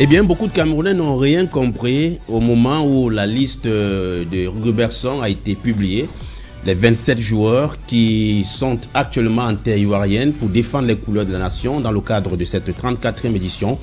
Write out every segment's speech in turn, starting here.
Eh bien, beaucoup de Camerounais n'ont rien compris au moment où la liste de Rigobert Song a été publiée. Les 27 joueurs qui sont actuellement en terre ivoirienne pour défendre les couleurs de la nation dans le cadre de cette 34e édition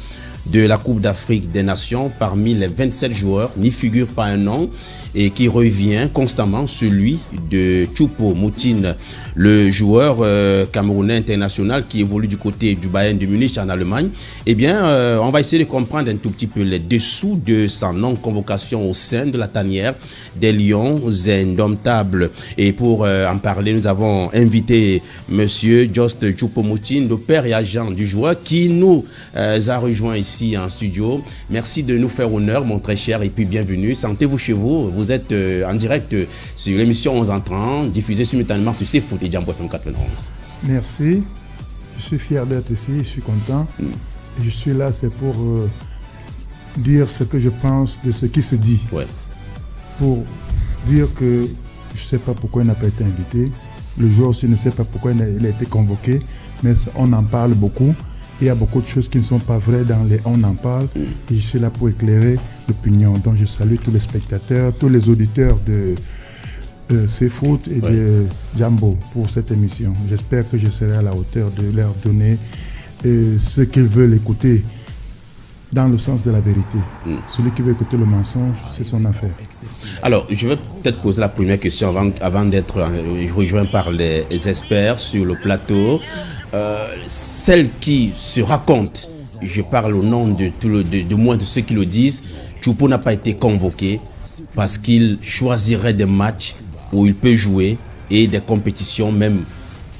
de la Coupe d'Afrique des Nations. Parmi les 27 joueurs, n'y figure pas un nom et qui revient constamment, celui de Choupo-Moting, le joueur camerounais international qui évolue du côté du Bayern de Munich en Allemagne. Eh bien, on va essayer de comprendre un tout petit peu les dessous de sa non-convocation au sein de la tanière des Lions indomptables. Et pour en parler, nous avons invité monsieur Just Choupo-Moting, le père et agent du joueur, qui nous a rejoint ici en studio. Merci de nous faire honneur, mon très cher, et puis bienvenue. Sentez-vous chez vous. Vous êtes en direct sur l'émission 11h30, diffusée simultanément sur CFoot et Jambo FM 91. Merci. Je suis fier d'être ici, je suis content. Je suis là, c'est pour dire ce que je pense de ce qui se dit. Ouais. Pour dire que je ne sais pas pourquoi il n'a pas été invité. Le joueur aussi ne sait pas pourquoi il a été convoqué. Mais on en parle beaucoup. Il y a beaucoup de choses qui ne sont pas vraies dans les on en parle. Et je suis là pour éclairer l'opinion. Donc je salue tous les spectateurs, tous les auditeurs de CFoot et de Jambo pour cette émission. J'espère que je serai à la hauteur de leur donner ce qu'ils veulent écouter dans le sens de la vérité. Celui qui veut écouter le mensonge, c'est son affaire. Alors, je vais peut-être poser la première question avant d'être rejoint par les experts sur le plateau. Celle qui se raconte, je parle au nom de moins de ceux qui le disent, Choupo n'a pas été convoqué parce qu'il choisirait des matchs où il peut jouer et des compétitions même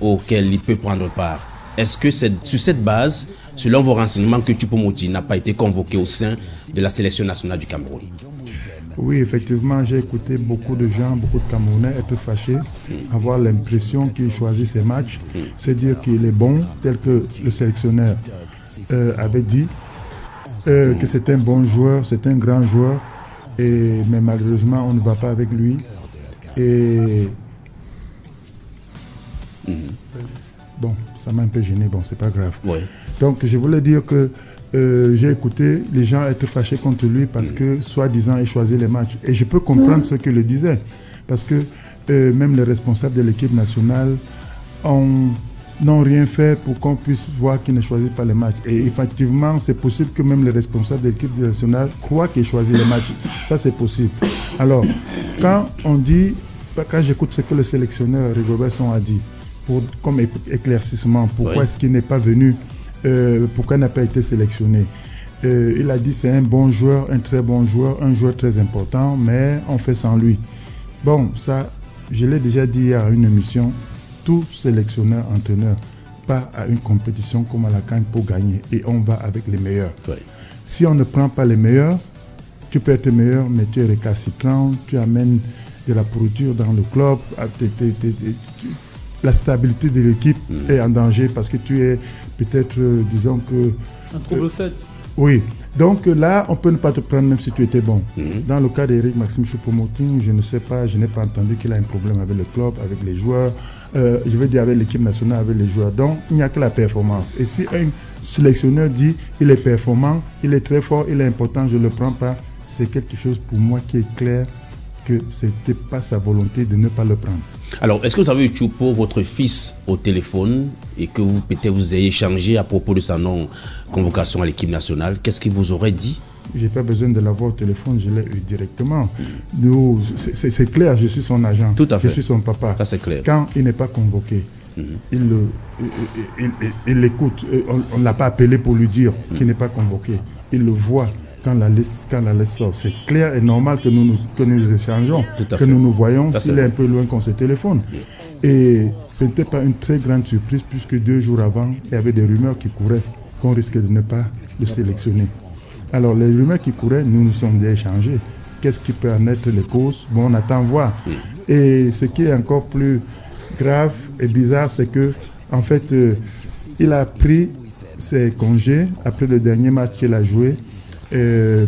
auxquelles il peut prendre part. Est-ce que c'est sur cette base, selon vos renseignements, que Choupo-Moting n'a pas été convoqué au sein de la sélection nationale du Cameroun? Oui, effectivement, j'ai écouté beaucoup de gens, beaucoup de Camerounais être fâchés, avoir l'impression qu'il choisit ses matchs, c'est dire qu'il est bon, tel que le sélectionneur avait dit, que c'est un bon joueur, c'est un grand joueur, mais malheureusement, on ne va pas avec lui. Et bon, ça m'a un peu gêné, bon, c'est pas grave. Ouais. Donc, je voulais dire que j'ai écouté les gens être fâchés contre lui parce que, soi-disant, il choisit les matchs. Et je peux comprendre ce qu'il le disait. Parce que même les responsables de l'équipe nationale n'ont rien fait pour qu'on puisse voir qu'il ne choisit pas les matchs. Et effectivement, c'est possible que même les responsables de l'équipe nationale croient qu'il choisit les matchs. Ça, c'est possible. Alors, quand j'écoute ce que le sélectionneur Rigobert Song a dit, comme éclaircissement, pourquoi est-ce qu'il n'est pas venu, pourquoi il n'a pas été sélectionné. Il a dit c'est un bon joueur, un très bon joueur, un joueur très important, mais on fait sans lui. Bon, ça, je l'ai déjà dit à une émission, tout sélectionneur, entraîneur, part à une compétition comme à la CAN pour gagner et on va avec les meilleurs. Ouais. Si on ne prend pas les meilleurs, tu peux être meilleur, mais tu es récalcitrant, tu amènes de la pourriture dans le club, la stabilité de l'équipe est en danger parce que tu es peut-être, disons que... Un trouble fait. Oui. Donc là, on peut ne pas te prendre même si tu étais bon. Dans le cas d'Eric Maxime Choupo-Moting, je ne sais pas, je n'ai pas entendu qu'il a un problème avec le club, avec les joueurs, je veux dire avec l'équipe nationale, avec les joueurs. Donc, il n'y a que la performance. Et si un sélectionneur dit il est performant, il est très fort, il est important, je ne le prends pas, c'est quelque chose pour moi qui est clair que ce n'était pas sa volonté de ne pas le prendre. Alors, est-ce que vous avez eu Choupo, votre fils, au téléphone et que peut-être vous ayez échangé à propos de sa non-convocation à l'équipe nationale? Qu'est-ce qu'il vous aurait dit? Je n'ai pas besoin de l'avoir au téléphone, je l'ai eu directement. C'est clair, je suis son agent. Tout à fait. Je suis son papa. Ça, c'est clair. Quand il n'est pas convoqué, il l'écoute. On ne l'a pas appelé pour lui dire qu'il n'est pas convoqué. Il le voit. Quand la liste sort, c'est clair et normal que nous échangeons, que nous nous voyons s'il est un peu loin qu'on se téléphone. Et ce n'était pas une très grande surprise puisque 2 jours avant, il y avait des rumeurs qui couraient qu'on risquait de ne pas le sélectionner. Alors les rumeurs qui couraient, nous nous sommes déjà échangés. Qu'est-ce qui peut en être les causes? Bon, on attend voir. Et ce qui est encore plus grave et bizarre, c'est que en fait, il a pris ses congés après le dernier match qu'il a joué.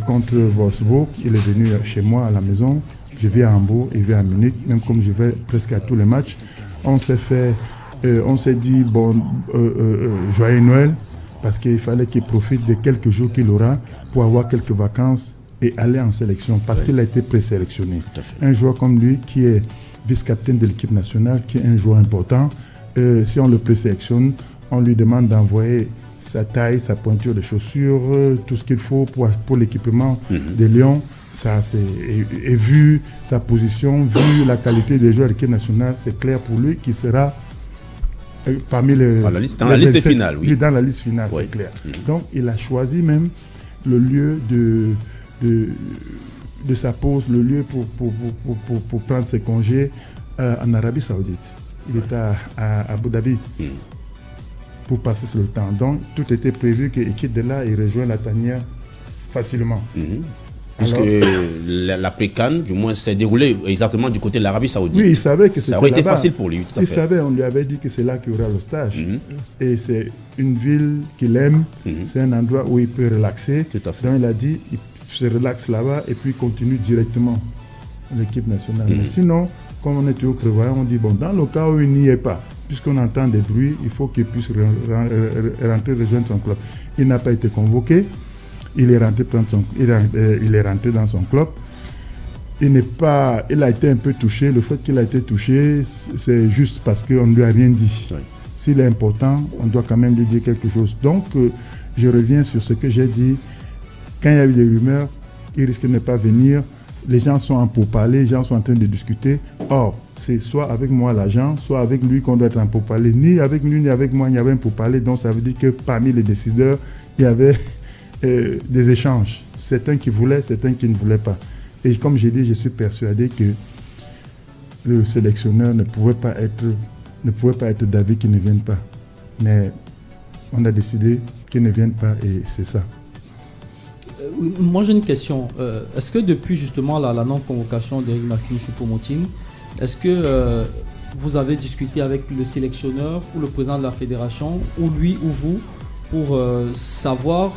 Contre Wolfsburg, il est venu chez moi à la maison. Je vais à Hambourg, il vient à Munich, même comme je vais presque à tous les matchs. On s'est dit bon, joyeux Noël. parce qu'il fallait qu'il profite des quelques jours qu'il aura pour avoir quelques vacances et aller en sélection, parce qu'il a été présélectionné. Un joueur comme lui, qui est vice-capitaine de l'équipe nationale, qui est un joueur important, si on le présélectionne, on lui demande d'envoyer sa taille, sa pointure de chaussures, tout ce qu'il faut pour l'équipement des Lions. Ça, et vu sa position, vu la qualité des joueurs de l'équipe nationale, c'est clair pour lui qu'il sera parmi les... Dans la liste finale, oui. Dans la liste finale, c'est clair. Donc, il a choisi même le lieu de sa pause, le lieu pour prendre ses congés en Arabie Saoudite. Il était à Abu Dhabi pour passer sur le temps. Donc, tout était prévu qu'il quitte de là et rejoigne la tanière facilement. Puisque la pré-CAN, du moins, s'est déroulée exactement du côté de l'Arabie Saoudite. Oui, il savait que c'était ça aurait été là-bas. facile pour lui. Tout à il fait. savait, on lui avait dit que c'est là qu'il y aura le stage. Et c'est une ville qu'il aime. C'est un endroit où il peut relaxer. Tout à fait. Donc il a dit, il se relaxe là-bas et puis continue directement à l'équipe nationale. Mais sinon, comme on est toujours prévoyant, on dit, bon, dans le cas où il n'y est pas, puisqu'on entend des bruits, il faut qu'il puisse rentrer rejoindre son club. Il n'a pas été convoqué. Il est rentré dans son club. Il a été un peu touché. Le fait qu'il a été touché, c'est juste parce qu'on ne lui a rien dit. Oui. S'il est important, on doit quand même lui dire quelque chose. Donc, je reviens sur ce que j'ai dit. Quand il y a eu des rumeurs, il risque de ne pas venir. Les gens sont en pourparlers, les gens sont en train de discuter. Or, c'est soit avec moi l'agent, soit avec lui qu'on doit être en pourparlers. Ni avec lui, ni avec moi, il y avait un pourparler. Donc, ça veut dire que parmi les décideurs, il y avait... des échanges. Certains qui voulaient, certains qui ne voulaient pas. Et comme j'ai dit, je suis persuadé que le sélectionneur ne pouvait pas être d'avis qu'il ne vienne pas. Mais on a décidé qu'il ne vienne pas et c'est ça. Moi j'ai une question. Est-ce que depuis justement la non-convocation d'Éric Maxime Choupo-Moting, est-ce que vous avez discuté avec le sélectionneur ou le président de la fédération, ou lui ou vous, pour savoir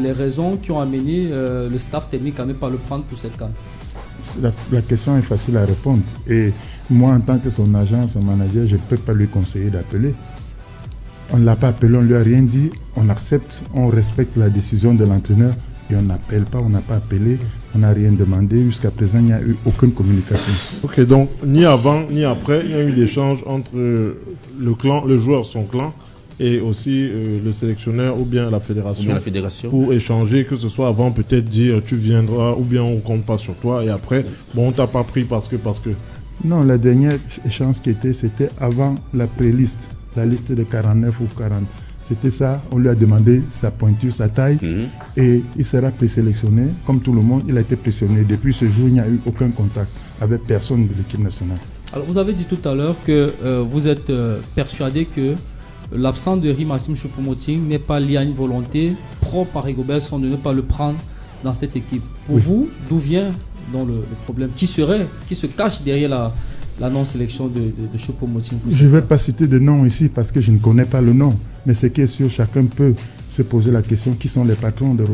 les raisons qui ont amené le staff technique à ne pas le prendre pour cette CAN? La question est facile à répondre. Et moi, en tant que son agent, son manager, je ne peux pas lui conseiller d'appeler. On ne l'a pas appelé, on ne lui a rien dit. On accepte, on respecte la décision de l'entraîneur et on n'appelle pas, on n'a pas appelé, on n'a rien demandé. Jusqu'à présent, il n'y a eu aucune communication. Ok, donc ni avant ni après, il y a eu des échanges entre le clan, le joueur, son clan, et aussi le sélectionneur ou bien la fédération, pour échanger, que ce soit avant peut-être dire tu viendras ou bien on compte pas sur toi, et après bon on t'a pas pris parce que non, la dernière échange qui était, c'était avant la pré-liste, la liste de 49 ou 40, c'était ça. On lui a demandé sa pointure, sa taille, et il sera présélectionné comme tout le monde. Il a été présélectionné. Depuis ce jour, il n'y a eu aucun contact avec personne de l'équipe nationale. Alors vous avez dit tout à l'heure que vous êtes persuadé que l'absence de Éric Maxime Choupo-Moting n'est pas liée à une volonté propre à Rigobert Song de ne pas le prendre dans cette équipe. Pour vous, d'où vient donc le problème? Qui se cache derrière la non-sélection de Choupo-Moting? Je ne vais pas citer de nom ici parce que je ne connais pas le nom. Mais ce qui est sûr, chacun peut se poser la question, qui sont les patrons de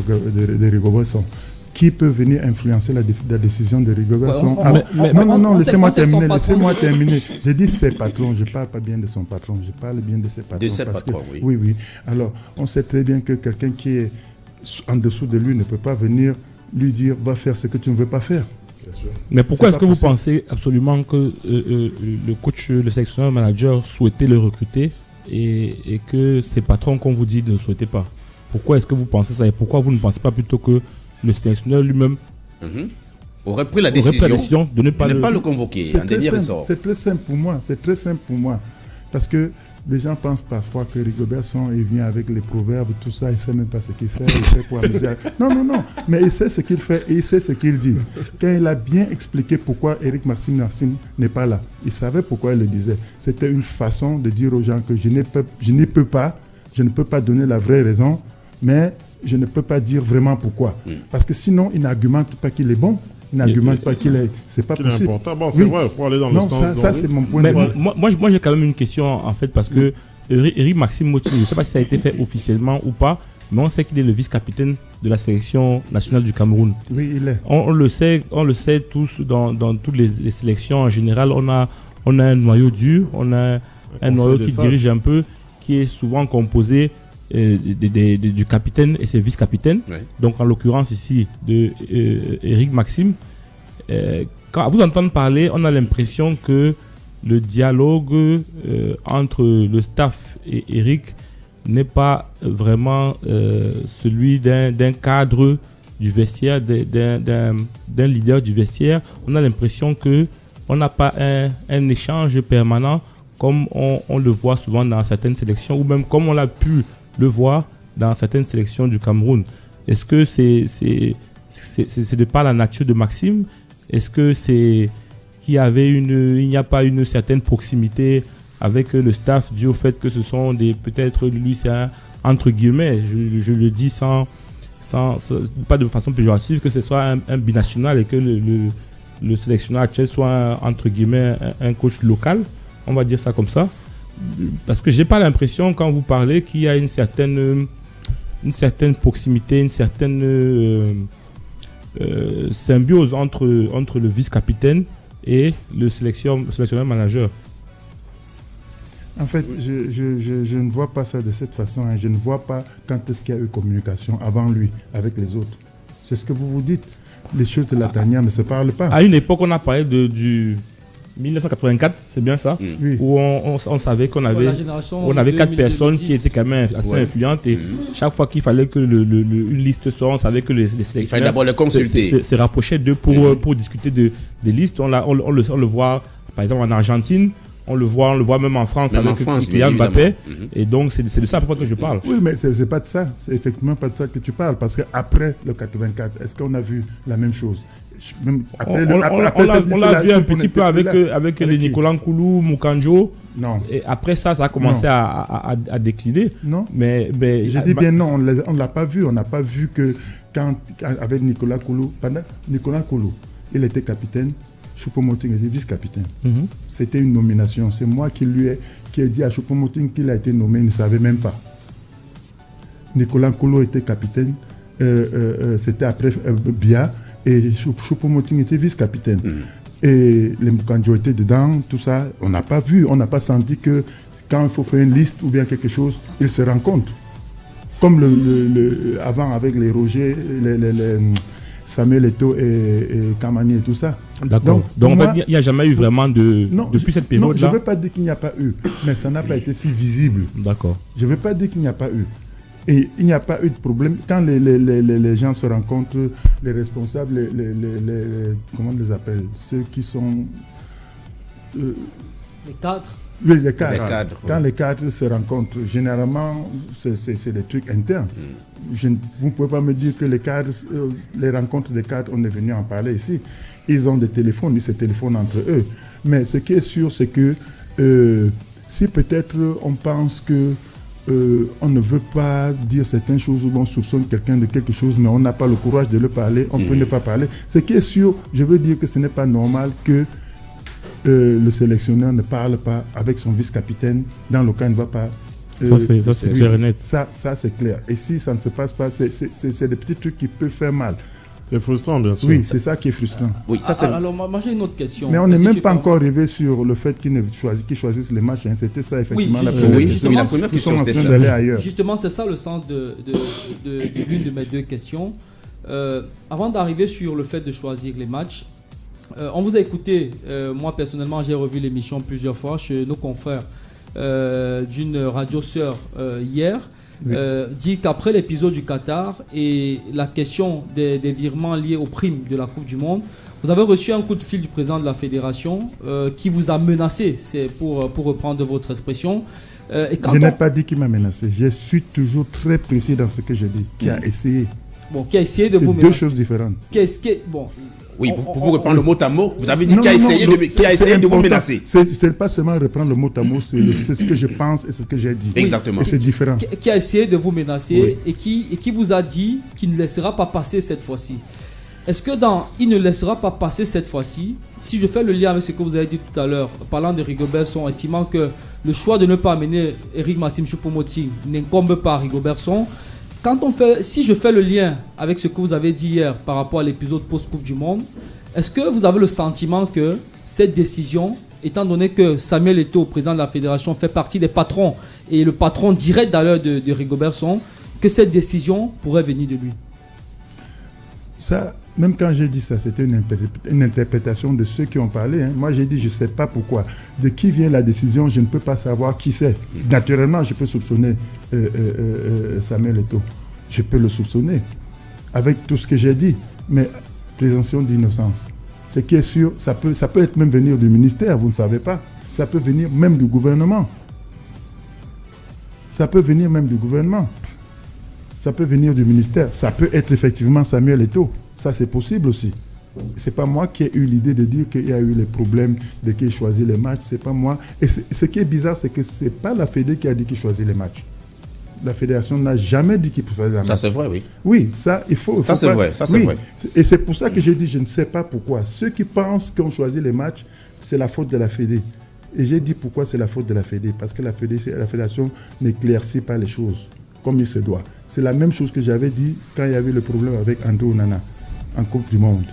Rigobert Song? Qui peut venir influencer la décision de Rigobert Song? Non, laissez-moi terminer. Je dis ses patrons, je ne parle pas bien de son patron, je parle bien de ses patrons. De ses patrons, oui. Oui. Alors, on sait très bien que quelqu'un qui est en dessous de lui ne peut pas venir lui dire « va faire ce que tu ne veux pas faire ». Mais pourquoi est-ce que vous pensez absolument que le coach, le sélectionneur, le manager souhaitait le recruter et que ses patrons, comme vous dites, ne souhaitaient pas? Pourquoi est-ce que vous pensez ça et pourquoi vous ne pensez pas plutôt que le sélectionneur lui-même aurait pris la décision de ne pas le convoquer? C'est très simple pour moi. Parce que les gens pensent parfois que Rigobert Song vient avec les proverbes, tout ça, il ne sait même pas ce qu'il fait, il fait pour amuser. Non, mais il sait ce qu'il fait et il sait ce qu'il dit. Quand il a bien expliqué pourquoi Éric Maxime n'est pas là, il savait pourquoi il le disait. C'était une façon de dire aux gens que je ne peux pas donner la vraie raison, mais je ne peux pas dire vraiment pourquoi. Parce que sinon, il n'argumente pas qu'il est bon. Il n'argumente pas qu'il est... C'est pas possible. Important. Bon, c'est vrai, pour aller dans le sens... Ça c'est mon point de vue. Moi, j'ai quand même une question, en fait, parce que Éric Maxime Moting, je ne sais pas si ça a été fait officiellement ou pas, mais on sait qu'il est le vice-capitaine de la sélection nationale du Cameroun. Oui, il est. On le sait tous, dans toutes les sélections, en général, on a un noyau dur, on a un noyau qui dirige un peu, qui est souvent composé du capitaine et ses vice-capitaines. Ouais. Donc en l'occurrence ici de Eric Maxime. Quand vous entendez parler, on a l'impression que le dialogue entre le staff et Eric n'est pas vraiment celui d'un cadre du vestiaire, d'un leader du vestiaire. On a l'impression qu'on n'a pas un échange permanent comme on le voit souvent dans certaines sélections ou même comme on l'a pu le voir dans certaines sélections du Cameroun. Est-ce que c'est de par la nature de Maxime? Est-ce que c'est qu'il n'y a pas une certaine proximité avec le staff dû au fait que ce sont peut-être lui c'est entre guillemets, je le dis sans pas de façon péjorative, que ce soit un binational et que le sélectionneur actuel soit entre guillemets un coach local, on va dire ça comme ça, parce que j'ai pas l'impression quand vous parlez qu'il y a une certaine proximité, une certaine symbiose entre le vice-capitaine et le sélectionneur manager. En fait, je ne vois pas ça de cette façon. Je ne vois pas quand est-ce qu'il y a eu communication avant lui avec les autres. C'est ce que vous vous dites. Les choses de la tanière ne se parlent pas. À une époque, on a parlé du 1984, c'est bien ça, oui. Où on savait qu'on avait 4 personnes qui étaient quand même assez influentes et chaque fois qu'il fallait que une liste sorte, on savait que les sélectionneurs, il fallait d'abord les consulter, se rapprochaient d'eux pour discuter des listes. On le voit par exemple en Argentine, on le voit même en France avec Kylian Mbappé. Et donc c'est de ça à peu près que je parle. Oui, mais c'est pas de ça, c'est effectivement pas de ça que tu parles, parce qu'après le 84, est-ce qu'on a vu la même chose? On l'a vu un petit peu avec les Nicolas Nkoulou, Mukanjo. Non. Et après ça a commencé à décliner. Non. Mais je dis bien non, on ne l'a pas vu. On n'a pas vu que quand avec Nicolas Nkoulou, il était capitaine, Choupo-Moting était vice-capitaine. C'était une nomination. C'est moi qui ai dit à Choupo-Moting qu'il a été nommé, il ne savait même pas. Nicolas Nkoulou était capitaine, c'était après Bia. Et Choupo-Moting était vice-capitaine. Et les Mukanjo étaient dedans, tout ça. On n'a pas vu, on n'a pas senti que quand il faut faire une liste ou bien quelque chose, ils se rencontrent. Comme avant avec les Roger, les Samuel Eto'o et Kamani et tout ça. D'accord. Donc en fait, il n'y a jamais eu vraiment depuis cette période-là. Non, je ne veux pas dire qu'il n'y a pas eu, mais ça n'a pas été si visible. D'accord. Je ne veux pas dire qu'il n'y a pas eu. Et il n'y a pas eu de problème. Quand les gens se rencontrent, les responsables, comment on les appelle? Ceux qui sont... les cadres. Oui, les cadres. Quand les cadres se rencontrent, généralement, c'est des trucs internes. Vous ne pouvez pas me dire que les cadres, les rencontres des cadres, on est venu en parler ici. Ils ont des téléphones, ils se téléphonent entre eux. Mais ce qui est sûr, c'est que si peut-être on pense que on ne veut pas dire certaines choses ou on soupçonne quelqu'un de quelque chose, mais on n'a pas le courage de le parler, on peut ne pas parler. Ce qui est sûr, je veux dire que ce n'est pas normal que le sélectionneur ne parle pas avec son vice-capitaine dans le cas il ne va pas... ça c'est clair et net. Ça c'est clair. Et si ça ne se passe pas, c'est des petits trucs qui peuvent faire mal. C'est frustrant, bien sûr. Oui, c'est ça qui est frustrant. Oui, ça, alors, moi j'ai une autre question. Mais on n'est même pas encore arrivé sur le fait qu'ils choisissent les matchs. C'était ça, effectivement, la première question. C'était ça. D'aller ailleurs. Justement, c'est ça le sens de l'une de mes deux questions. Avant d'arriver sur le fait de choisir les matchs, on vous a écouté. Moi, personnellement, j'ai revu l'émission plusieurs fois chez nos confrères d'une radio sœur hier. Oui. Dit qu'après l'épisode du Qatar et la question des virements liés aux primes de la Coupe du Monde, vous avez reçu un coup de fil du président de la fédération qui vous a menacé, c'est pour reprendre votre expression. Je n'ai pas dit qu'il m'a menacé, je suis toujours très précis dans ce que je dis, qui a essayé. Bon, qui a essayé de vous menacer. C'est deux choses différentes. Oui, pour vous reprendre le mot à mot, vous avez dit qui a essayé de vous menacer. C'est pas seulement reprendre le mot à mot, c'est ce que je pense et c'est ce que j'ai dit. Exactement. Et c'est différent. Qui a essayé de vous menacer et qui vous a dit qu'il ne laissera pas passer cette fois-ci. Est-ce que il ne laissera pas passer cette fois-ci, si je fais le lien avec ce que vous avez dit tout à l'heure, parlant de Rigobertson, estimant que le choix de ne pas amener Eric Maxime Choupo-Moting n'incombe pas à Rigobertson, si je fais le lien avec ce que vous avez dit hier par rapport à l'épisode post-Coupe du Monde, est-ce que vous avez le sentiment que cette décision étant donné que Samuel Eto'o, président de la fédération, fait partie des patrons et le patron direct d'ailleurs de Rigobert Song, que cette décision pourrait venir de lui? Ça, même quand j'ai dit ça, c'était une interprétation de ceux qui ont parlé. Hein. Moi, j'ai dit, je ne sais pas pourquoi. De qui vient la décision, je ne peux pas savoir qui c'est. Naturellement, je peux soupçonner Samuel Eto'o. Je peux le soupçonner avec tout ce que j'ai dit. Mais présomption d'innocence. Ce qui est sûr, ça peut être même venir du ministère, vous ne savez pas. Ça peut venir même du gouvernement. Ça peut venir même du gouvernement. Ça peut venir du ministère. Ça peut être effectivement Samuel Eto'o. Ça, c'est possible aussi. Ce n'est pas moi qui ai eu l'idée de dire qu'il y a eu les problèmes de qui choisit les matchs. Ce n'est pas moi. Et ce qui est bizarre, c'est que ce n'est pas la Fédé qui a dit qu'il choisit les matchs. La fédération n'a jamais dit qu'il choisit les matchs. Ça, c'est vrai, oui. Oui, ça, il faut... Ça, c'est vrai. Ça, c'est vrai. Et c'est pour ça que j'ai dit, je ne sais pas pourquoi. Ceux qui pensent qu'on choisit les matchs, c'est la faute de la Fédé. Et j'ai dit pourquoi c'est la faute de la Fédé. Parce que la fédération n'éclaircit pas les choses comme il se doit. C'est la même chose que j'avais dit quand il y avait le problème avec André Onana en Coupe du Monde.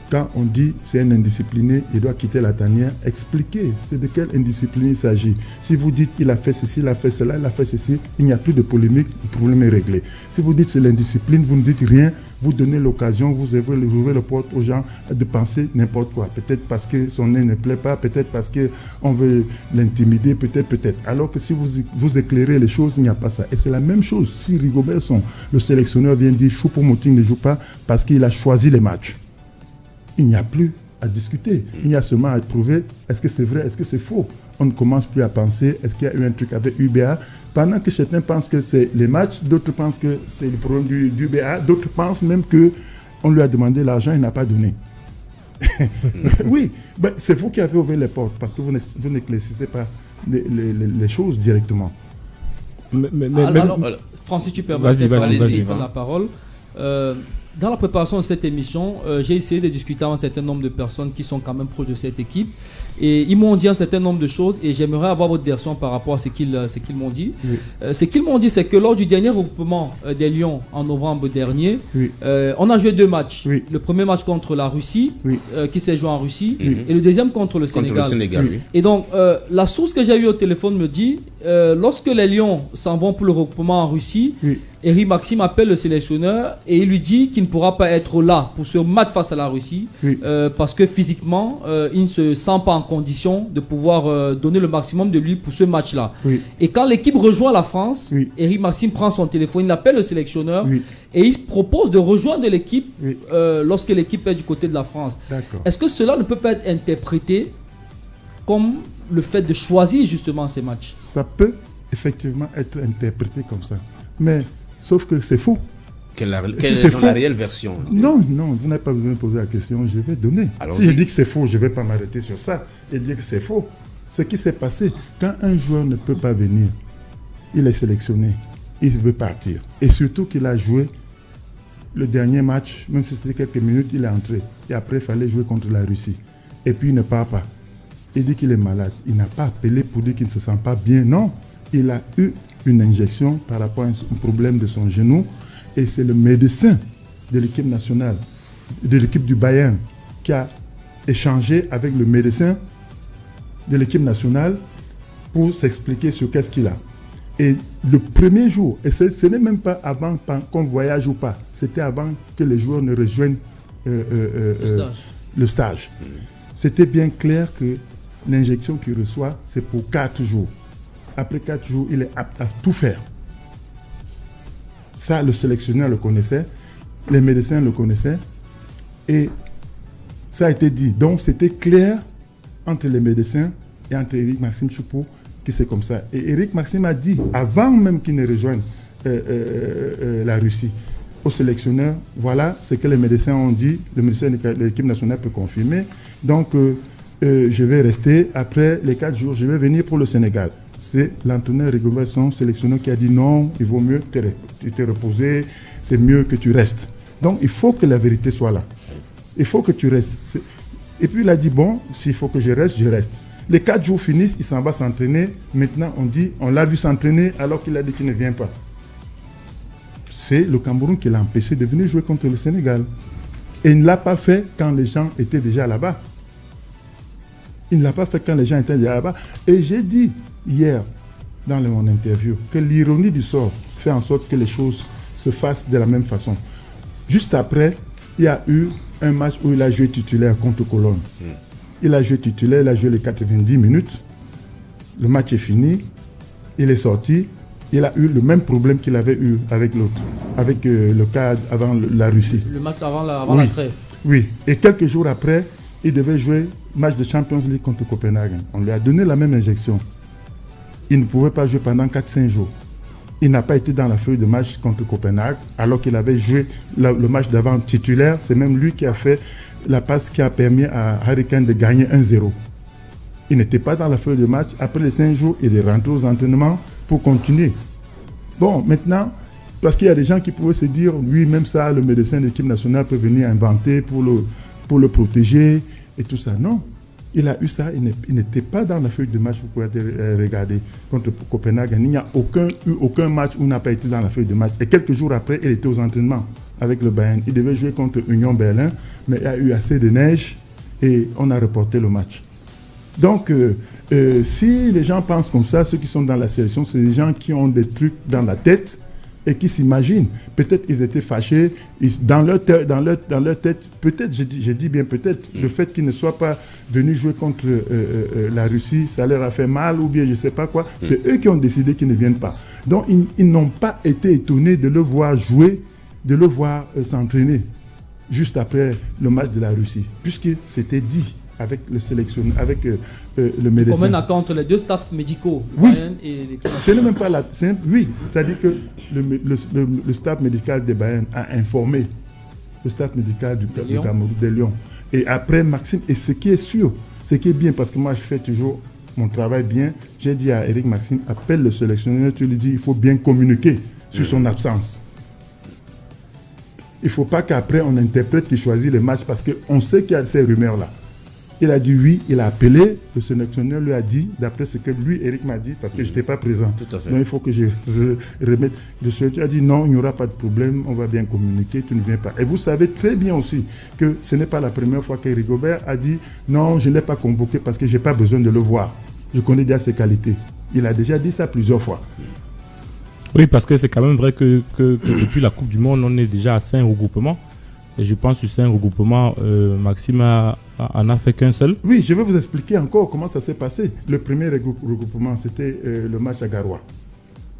Quand on dit c'est un indiscipliné, il doit quitter la tanière, expliquez c'est de quelle indiscipline il s'agit. Si vous dites il a fait ceci, il a fait cela, il a fait ceci, il n'y a plus de polémique, le problème est réglé. Si vous dites c'est l'indiscipline, vous ne dites rien, vous donnez l'occasion, vous ouvrez la porte aux gens de penser n'importe quoi. Peut-être parce que son nez ne plaît pas, peut-être parce qu'on veut l'intimider, peut-être. Alors que si vous éclairez les choses, il n'y a pas ça. Et c'est la même chose. Si Rigobert Song, le sélectionneur, vient dire Choupo-Moting ne joue pas parce qu'il a choisi les matchs, il n'y a plus à discuter. Il y a seulement à prouver est-ce que c'est vrai, est-ce que c'est faux. On ne commence plus à penser est-ce qu'il y a eu un truc avec UBA. Pendant que certains pensent que c'est les matchs, d'autres pensent que c'est le problème du UBA, d'autres pensent même qu'on lui a demandé l'argent, il n'a pas donné. Oui, ben, c'est vous qui avez ouvert les portes parce que vous n'éclaircissez pas les choses directement. Alors, Francis, tu permets de prendre la parole. Dans la préparation de cette émission, j'ai essayé de discuter avec un certain nombre de personnes qui sont quand même proches de cette équipe. Et ils m'ont dit un certain nombre de choses et j'aimerais avoir votre version par rapport à ce qu'ils m'ont dit. Oui. Ce qu'ils m'ont dit, c'est que lors du dernier regroupement des Lions en novembre dernier, oui, on a joué 2 matchs. Oui. Le premier match contre la Russie, oui, qui s'est joué en Russie, et le deuxième contre le Sénégal. Oui. Et donc, la source que j'ai eue au téléphone me dit, lorsque les Lions s'en vont pour le regroupement en Russie, oui, Eric Maxime appelle le sélectionneur et il lui dit qu'il ne pourra pas être là pour ce match face à la Russie, oui, parce que physiquement, il ne se sent pas en condition de pouvoir donner le maximum de lui pour ce match-là. Oui. Et quand l'équipe rejoint la France, oui, Eric Maxime prend son téléphone, il appelle le sélectionneur, oui, et il propose de rejoindre l'équipe, oui, lorsque l'équipe est du côté de la France. Est-ce que cela ne peut pas être interprété comme le fait de choisir justement ces matchs? Ça peut effectivement être interprété comme ça. Mais sauf que c'est faux. Quelle est la réelle version? Non, vous n'avez pas besoin de poser la question, je vais donner. Si je dis que c'est faux, je ne vais pas m'arrêter sur ça et dire que c'est faux. Ce qui s'est passé, quand un joueur ne peut pas venir, il est sélectionné, il veut partir. Et surtout qu'il a joué le dernier match, même si c'était quelques minutes, il est entré. Et après, il fallait jouer contre la Russie. Et puis, il ne part pas. Il dit qu'il est malade. Il n'a pas appelé pour dire qu'il ne se sent pas bien. Non, il a eu une injection par rapport à un problème de son genou. Et c'est le médecin de l'équipe nationale, de l'équipe du Bayern, qui a échangé avec le médecin de l'équipe nationale pour s'expliquer sur qu'est-ce qu'il a. Et le premier jour, et ce n'est même pas avant qu'on voyage ou pas, c'était avant que les joueurs ne rejoignent le stage. C'était bien clair que l'injection qu'il reçoit, c'est pour 4 jours. Après 4 jours, il est apte à tout faire. Ça, le sélectionneur le connaissait, les médecins le connaissaient, et ça a été dit. Donc, c'était clair entre les médecins et entre Eric Maxime Choupo que c'est comme ça. Et Eric Maxime a dit, avant même qu'il ne rejoigne la Russie, au sélectionneur, voilà ce que les médecins ont dit, le médecin de l'équipe nationale peut confirmer. Donc, je vais rester, après les 4 jours, je vais venir pour le Sénégal. C'est l'entraîneur Rigobert Song, sélectionneur, qui a dit non, il vaut mieux te reposer, c'est mieux que tu restes. Donc il faut que la vérité soit là. Il faut que tu restes. Et puis il a dit bon, s'il faut que je reste, je reste. Les 4 jours finissent, il s'en va s'entraîner. Maintenant on dit, on l'a vu s'entraîner alors qu'il a dit qu'il ne vient pas. C'est le Cameroun qui l'a empêché de venir jouer contre le Sénégal. Et il ne l'a pas fait quand les gens étaient déjà là-bas. Il ne l'a pas fait quand les gens étaient là-bas. Et j'ai dit hier, dans mon interview, que l'ironie du sort fait en sorte que les choses se fassent de la même façon. Juste après, il y a eu un match où il a joué titulaire contre Cologne. Il a joué titulaire, il a joué les 90 minutes. Le match est fini. Il est sorti. Il a eu le même problème qu'il avait eu avec l'autre, avec le cas avant la Russie. Le match avant la trêve. Oui. Et quelques jours après, il devait jouer match de Champions League contre Copenhague. On lui a donné la même injection. Il ne pouvait pas jouer pendant 4-5 jours. Il n'a pas été dans la feuille de match contre Copenhague, alors qu'il avait joué le match d'avant titulaire. C'est même lui qui a fait la passe qui a permis à Harry Kane de gagner 1-0. Il n'était pas dans la feuille de match. Après les 5 jours, il est rentré aux entraînements pour continuer. Bon, maintenant, parce qu'il y a des gens qui pouvaient se dire, oui, même ça, le médecin de l'équipe nationale peut venir inventer pour le protéger et tout ça. Non, il a eu ça, il n'était pas dans la feuille de match, vous pouvez regarder, contre Copenhague. Il n'y a eu aucun match où il n'a pas été dans la feuille de match. Et quelques jours après, il était aux entraînements avec le Bayern. Il devait jouer contre Union Berlin, mais il y a eu assez de neige et on a reporté le match. Donc, si les gens pensent comme ça, ceux qui sont dans la sélection, c'est des gens qui ont des trucs dans la tête et qui s'imaginent. Peut-être ils étaient fâchés, dans leur tête, peut-être, je dis bien peut-être, le fait qu'ils ne soient pas venus jouer contre la Russie, ça leur a fait mal ou bien je ne sais pas quoi. C'est eux qui ont décidé qu'ils ne viennent pas. Donc, ils n'ont pas été étonnés de le voir jouer, de le voir s'entraîner juste après le match de la Russie, puisque c'était dit avec le sélectionneur, avec le médecin. Comme un accord entre les deux staffs médicaux, oui. Bayern et l'équipe. Ce n'est même pas la... Oui, c'est-à-dire que le staff médical de Bayern a informé le staff médical du Cameroun, de Lyon. Et après, Maxime, et ce qui est sûr, ce qui est bien, parce que moi je fais toujours mon travail bien, j'ai dit à Eric Maxime, appelle le sélectionneur, tu lui dis, il faut bien communiquer sur son absence. Il ne faut pas qu'après on interprète qu'il choisit les matchs, parce qu'on sait qu'il y a ces rumeurs-là. Il a dit oui, il a appelé, le sélectionneur lui a dit, d'après ce que lui, Eric m'a dit, parce que je n'étais pas présent. Tout à fait. Donc il faut que je remette. Le sélectionneur a dit non, il n'y aura pas de problème, on va bien communiquer, tu ne viens pas. Et vous savez très bien aussi que ce n'est pas la première fois que Rigobert a dit non, je ne l'ai pas convoqué parce que je n'ai pas besoin de le voir. Je connais déjà ses qualités. Il a déjà dit ça plusieurs fois. Oui, parce que c'est quand même vrai que depuis la Coupe du Monde, on est déjà à 5 regroupements. Et je pense que sur 5 regroupements, Maxime en a fait qu'un seul. Oui, je vais vous expliquer encore comment ça s'est passé. Le premier regroupement, c'était le match à Garoua.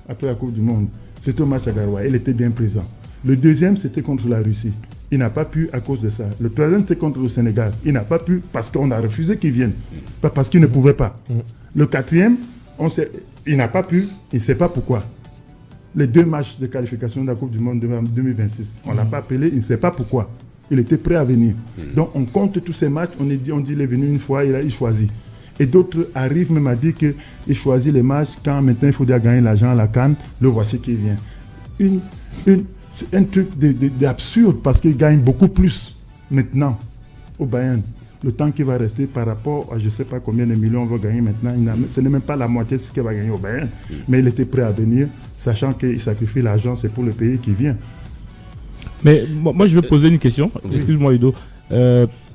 Après la Coupe du Monde, c'était le match à Garoua. Il était bien présent. Le deuxième, c'était contre la Russie. Il n'a pas pu à cause de ça. Le troisième, c'était contre le Sénégal. Il n'a pas pu parce qu'on a refusé qu'il vienne. Pas parce qu'il ne pouvait pas. Le quatrième, il n'a pas pu. Il ne sait pas pourquoi. Les 2 matchs de qualification de la Coupe du Monde de 2026. On ne l'a pas appelé, il ne sait pas pourquoi. Il était prêt à venir. Donc on compte tous ces matchs, on dit il est venu une fois, il choisit. Et d'autres arrivent même à dire qu'il choisit les matchs quand maintenant il faut déjà gagner l'argent à la CAN, le voici qui vient. C'est un truc d'absurde parce qu'il gagne beaucoup plus maintenant au Bayern. Le temps qu'il va rester par rapport à je ne sais pas combien de millions on va gagner maintenant, ce n'est même pas la moitié de ce qu'il va gagner au Bayern. Mais il était prêt à venir, sachant qu'il sacrifie l'argent, c'est pour le pays qui vient. Mais moi, je vais poser une question. Excuse-moi, Udo.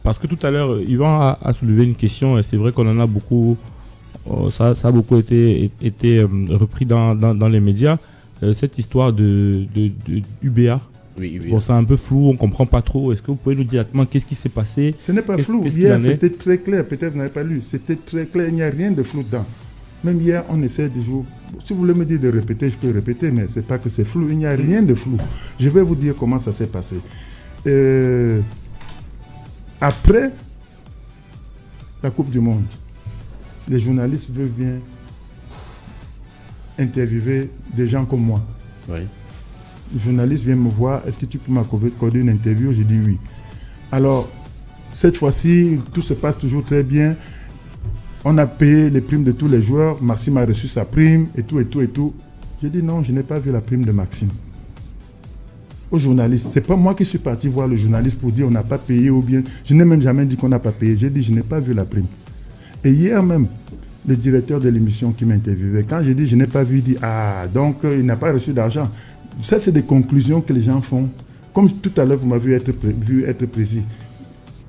Parce que tout à l'heure, Yvan a soulevé une question, et c'est vrai qu'on en a beaucoup. Ça a beaucoup été repris dans les médias. Cette histoire de UBA. Oui. Bon, c'est un peu flou, on ne comprend pas trop. Est-ce que vous pouvez nous dire exactement qu'est-ce qui s'est passé? Ce n'est pas flou. Hier, c'était très clair. Peut-être vous n'avez pas lu. C'était très clair. Il n'y a rien de flou dedans. Même hier, on essaie de jouer. Si vous voulez me dire de répéter, je peux répéter, mais ce n'est pas que c'est flou. Il n'y a rien de flou. Je vais vous dire comment ça s'est passé. Après la Coupe du Monde, les journalistes veulent bien interviewer des gens comme moi. Oui. Le journaliste vient me voir, est-ce que tu peux m'accorder une interview? J'ai dit oui. Alors, cette fois-ci, tout se passe toujours très bien. On a payé les primes de tous les joueurs. Maxime a reçu sa prime et tout. J'ai dit non, je n'ai pas vu la prime de Maxime. Au journaliste, c'est pas moi qui suis parti voir le journaliste pour dire on n'a pas payé ou bien. Je n'ai même jamais dit qu'on n'a pas payé. J'ai dit je n'ai pas vu la prime. Et hier même, le directeur de l'émission qui m'interviewait, quand j'ai dit je n'ai pas vu, il dit ah, donc il n'a pas reçu d'argent. Ça, c'est des conclusions que les gens font. Comme tout à l'heure, vous m'avez vu être précis.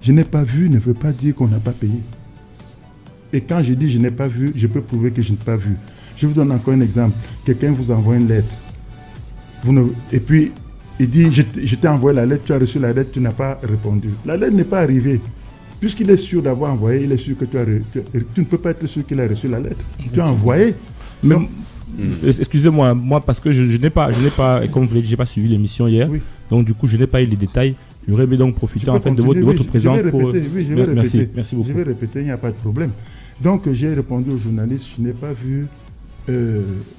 Je n'ai pas vu ne veut pas dire qu'on n'a pas payé. Et quand je dis je n'ai pas vu, je peux prouver que je n'ai pas vu. Je vous donne encore un exemple. Quelqu'un vous envoie une lettre. Et puis, il dit, je t'ai envoyé la lettre, tu as reçu la lettre, tu n'as pas répondu. La lettre n'est pas arrivée. Puisqu'il est sûr d'avoir envoyé, il est sûr que tu ne peux pas être sûr qu'il a reçu la lettre. Tu as envoyé. Mais, excusez-moi, moi parce que je n'ai pas, comme vous l'avez dit, je n'ai pas suivi l'émission hier. Oui. Donc du coup, je n'ai pas eu les détails. J'aurais aimé donc profiter en fait de votre présence pour... Merci beaucoup. Je vais répéter, il n'y a pas de problème. Donc j'ai répondu aux journalistes, je n'ai pas vu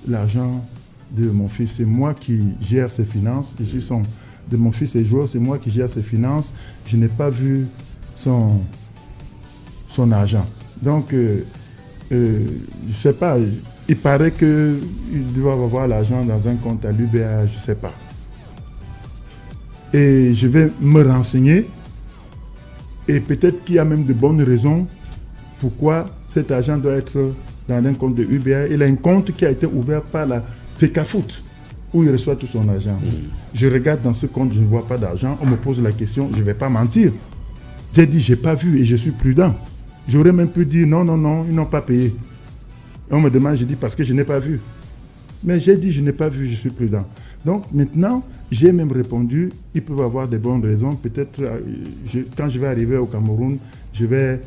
l'argent de mon fils. C'est moi qui gère ses finances. Je suis de mon fils et joueur, c'est moi qui gère ses finances. Je n'ai pas vu son argent. Donc, je ne sais pas, il paraît qu'il doit avoir l'argent dans un compte à l'UBA, je ne sais pas. Et je vais me renseigner et peut-être qu'il y a même de bonnes raisons pourquoi cet argent doit être dans un compte de UBA. Il a un compte qui a été ouvert par la FECAFOOT où il reçoit tout son argent. Je regarde dans ce compte, je ne vois pas d'argent. On me pose la question, je ne vais pas mentir. J'ai dit, je n'ai pas vu et je suis prudent. J'aurais même pu dire, non, ils n'ont pas payé. Et on me demande, je dis, parce que je n'ai pas vu. Mais j'ai dit, je n'ai pas vu, je suis prudent. Donc maintenant, j'ai même répondu, ils peuvent avoir des bonnes raisons. Peut-être, quand je vais arriver au Cameroun, je vais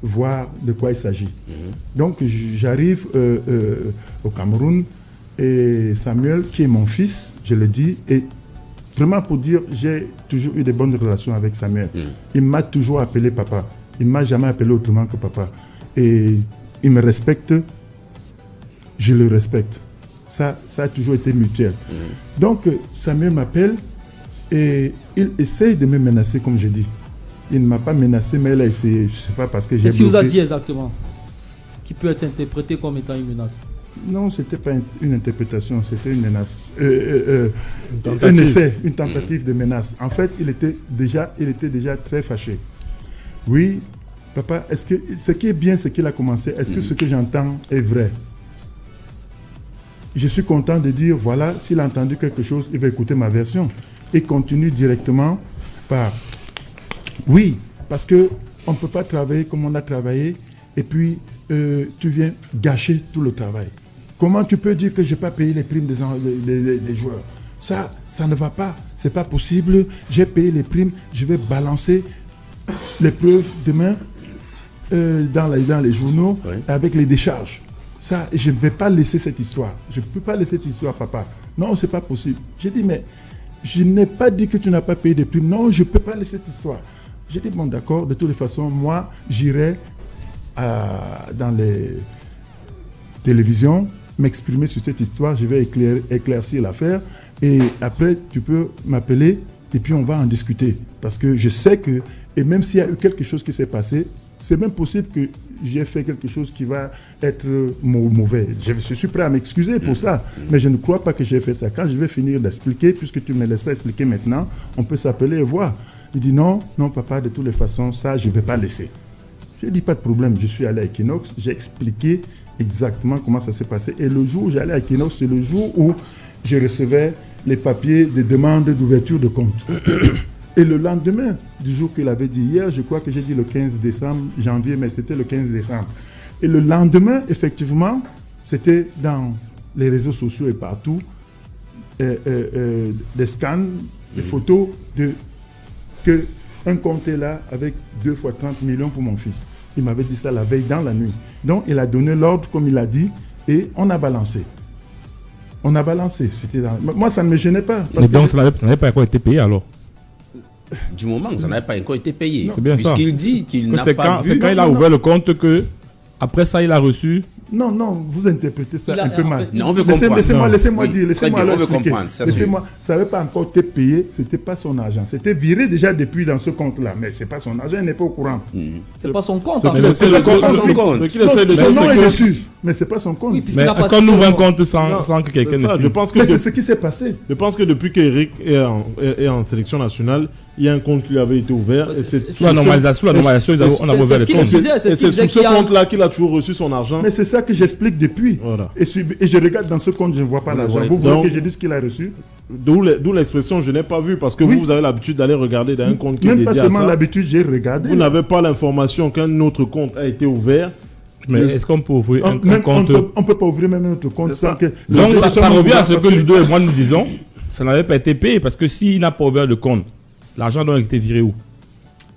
voir de quoi il s'agit. Donc j'arrive au Cameroun et Samuel, qui est mon fils, je le dis, et vraiment pour dire, j'ai toujours eu de bonnes relations avec Samuel. Il m'a toujours appelé papa. Il ne m'a jamais appelé autrement que papa. Et il me respecte, je le respecte. Ça a toujours été mutuel. Donc Samuel m'appelle et il essaye de me menacer, comme je dis. Il ne m'a pas menacé, mais il a essayé. Je ne sais pas parce que j'ai bloqué. Qu'est-ce qu'il vous a dit exactement qui peut être interprété comme étant une menace? Non, ce n'était pas une interprétation, c'était une menace. Un essai, une tentative de menace. En fait, il était déjà très fâché. Oui, papa, est-ce que ce qui est bien, c'est qu'il a commencé. Est-ce que ce que j'entends est vrai? Je suis content de dire, voilà, s'il a entendu quelque chose, il va écouter ma version. Et continue directement par... Oui, parce qu'on ne peut pas travailler comme on a travaillé et puis tu viens gâcher tout le travail. Comment tu peux dire que je n'ai pas payé les primes des joueurs? Ça ne va pas, ce n'est pas possible. J'ai payé les primes, je vais balancer les preuves demain dans les journaux avec les décharges. Ça, je ne vais pas laisser cette histoire. Je ne peux pas laisser cette histoire, papa. Non, ce n'est pas possible. J'ai dit, mais je n'ai pas dit que tu n'as pas payé des primes. Non, je ne peux pas laisser cette histoire. J'ai dit, bon, d'accord, de toutes les façons, moi, j'irai dans les télévisions m'exprimer sur cette histoire. Je vais éclaircir l'affaire. Et après, tu peux m'appeler et puis on va en discuter. Parce que je sais que, et même s'il y a eu quelque chose qui s'est passé, c'est même possible que j'ai fait quelque chose qui va être mauvais. Je suis prêt à m'excuser pour ça, mais je ne crois pas que j'ai fait ça. Quand je vais finir d'expliquer, puisque tu ne me laisses pas expliquer maintenant, on peut s'appeler et voir. Il dit non, papa, de toutes les façons, ça, je ne vais pas laisser. Je dis pas de problème, je suis allé à Equinox, j'ai expliqué exactement comment ça s'est passé. Et le jour où j'allais à Equinox, c'est le jour où je recevais les papiers de demande d'ouverture de compte. Et le lendemain du jour qu'il avait dit hier, je crois que j'ai dit le 15 décembre, janvier, mais c'était le 15 décembre. Et le lendemain, effectivement, c'était dans les réseaux sociaux et partout, des scans, des photos qu'un compte est là avec 2 fois 30 millions pour mon fils. Il m'avait dit ça la veille dans la nuit. Donc, il a donné l'ordre, comme il a dit, et on a balancé. Moi, ça ne me gênait pas. Mais donc, ça n'avait pas encore été payé alors? Du moment que ça n'avait pas encore été payé. C'est bien ça. Puisqu'il dit qu'il n'a pas vu. C'est quand il a ouvert le compte que, après ça, il a reçu. Non, vous interprétez ça un peu mal. Non, on veut comprendre. Laissez-moi dire, laissez-moi on veut expliquer. comprendre. Ça n'avait pas encore été payé, ce n'était pas son argent. C'était viré déjà depuis dans ce compte-là, mais ce n'est pas son argent, il n'est pas au courant. C'est pas son compte. C'est pas son compte. Son nom est dessus, mais ce n'est pas son compte. Mais est-ce qu'on ouvre un compte sans que quelqu'un ne suive? Mais c'est ce qui s'est passé. Je pense que depuis qu'Eric est en sélection nationale, il y a un compte qui lui avait été ouvert. Sous la normalisation, on a ouvert le compte. C'est sous ce compte-là qu'il a toujours reçu son argent. Mais c'est ça que j'explique depuis. Voilà. Et je regarde dans ce compte, je ne vois pas l'argent. Vous voulez que je dise qu'il a reçu? D'où l'expression je n'ai pas vu, parce que vous avez l'habitude d'aller regarder dans un compte qui est dédié à ça. Même pas seulement l'habitude, j'ai regardé. Vous n'avez pas l'information qu'un autre compte a été ouvert Mais est-ce qu'on peut ouvrir un compte? On ne peut pas ouvrir même notre compte sans que... Donc ça revient à ce que Ludo et moi nous disons. Ça n'avait pas été payé parce que s'il n'a pas ouvert le compte, l'argent doit être viré où?